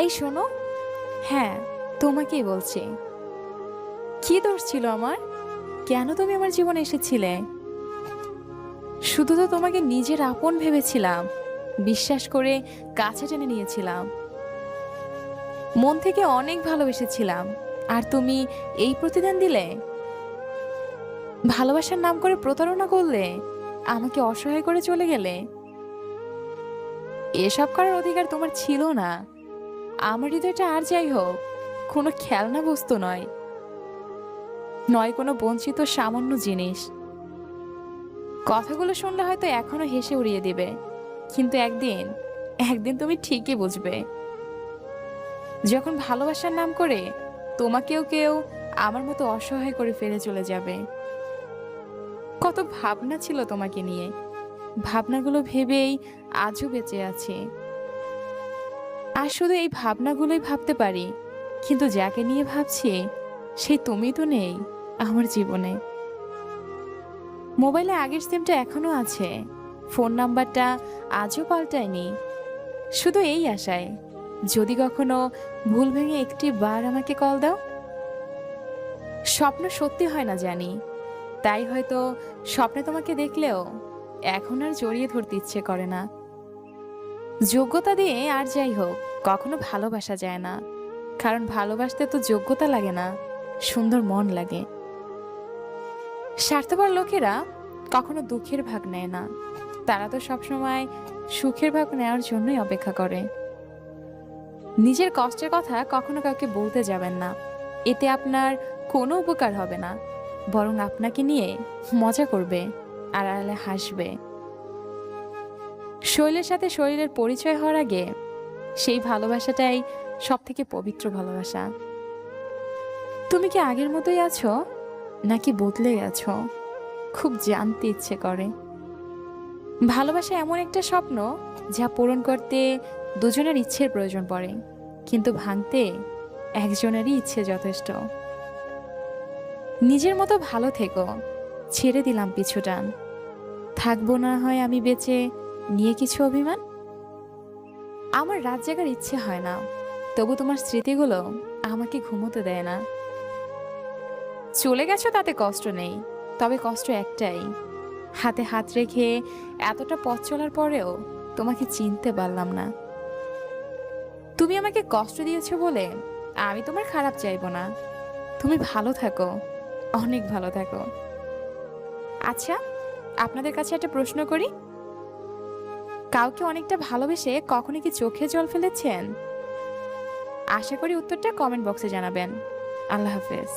এই শোনো। হ্যাঁ, তোমাকেই বলছি। কি দোষ ছিল আমার? কেন তুমি আমার জীবনে এসেছিলে? শুধু তো তোমাকে নিজের আপন ভেবেছিলাম, বিশ্বাস করে কাছে টেনে নিয়েছিলাম, মন থেকে অনেক ভালোবেসেছিলাম। আর তুমি এই প্রতিদান দিলে, ভালোবাসার নাম করে প্রতারণা করলে, আমাকে অসহায় করে চলে গেলে। এসব করার অধিকার তোমার ছিল না। আমার হৃদয়টা আর যাই হোক, কোনো খেলনা বস্তু নয়, নয় কোনো বঞ্চিত সামান্য জিনিস। কথাগুলো শুনলে হয়তো এখনো হেসে উড়িয়ে দিবে, কিন্তু একদিন একদিন তুমি ঠিকই বুঝবে, যখন ভালোবাসার নাম করে তোমাকেও কেউ আমার মতো অসহায় করে ফেলে চলে যাবে। কত ভাবনা ছিল তোমাকে নিয়ে, ভাবনাগুলো ভেবেই আজও বেঁচে আছি। আর শুধু এই ভাবনাগুলোই ভাবতে পারি, কিন্তু যাকে নিয়ে ভাবছি সেই তুমি তো নেই আমার জীবনে। মোবাইলে আগের সিমটা এখনো আছে, ফোন নাম্বারটা আজও পাল্টায়নি, শুধু এই আশায় যদি কখনো ভুল ভেঙে একটি বার আমাকে কল দাও। স্বপ্ন সত্যি হয় না জানি, তাই হয়তো স্বপ্নে তোমাকে দেখলেও এখন আর জড়িয়ে ধরতে ইচ্ছে করে না। যোগ্যতা দিয়ে আর যাই হোক কখনো ভালোবাসা যায় না, কারণ ভালোবাসতে তো যোগ্যতা লাগে না, সুন্দর মন লাগে। স্বার্থপর লোকেরা কখনো দুঃখের ভাগ নেয় না, তারা তো সবসময় সুখের ভাগ নেওয়ার জন্যই অপেক্ষা করে। নিজের কষ্টের কথা কখনো কাউকে বলতে যাবেন না, এতে আপনার কোনো উপকার হবে না, বরং আপনাকে নিয়ে মজা করবে আর আড়ালে হাসবে। শরীরের সাথে শরীরের পরিচয় হওয়ার আগে সেই ভালোবাসাটাই সব থেকে পবিত্র ভালোবাসা। তুমি কি আগের মতোই আছো, নাকি বদলে গেছো? খুব জানতে ইচ্ছে করে। ভালোবাসা এমন একটা স্বপ্ন যা পূরণ করতে দুজনের ইচ্ছের প্রয়োজন পড়ে, কিন্তু ভাঙতে একজনেরই ইচ্ছে যথেষ্ট। নিজের মতো ভালো থেকো, ছেড়ে দিলাম পিছুটান, থাকবো না হয় আমি বেঁচে নিয়ে কিছু অভিমান। আমার রাত জাগার ইচ্ছে হয় না, তবু তোমার স্মৃতিগুলো আমাকে ঘুমোতে দেয় না। চলে গেছো তাতে কষ্ট নেই, তবে কষ্ট একটাই, হাতে হাত রেখে এতটা পথ চলার পরেও তোমাকে চিনতে পারলাম না। তুমি আমাকে কষ্ট দিয়েছো বলে আমি তোমার খারাপ চাইবো না, তুমি ভালো থাকো, অনেক ভালো থাকো। আচ্ছা, আপনাদের কাছে একটা প্রশ্ন করি, কাউকে অনেকটা ভালোবেসে কখনো কি চোখে জল ফেলেছেন? আশা করি উত্তরটা কমেন্ট বক্সে জানাবেন। আল্লাহ হাফেজ।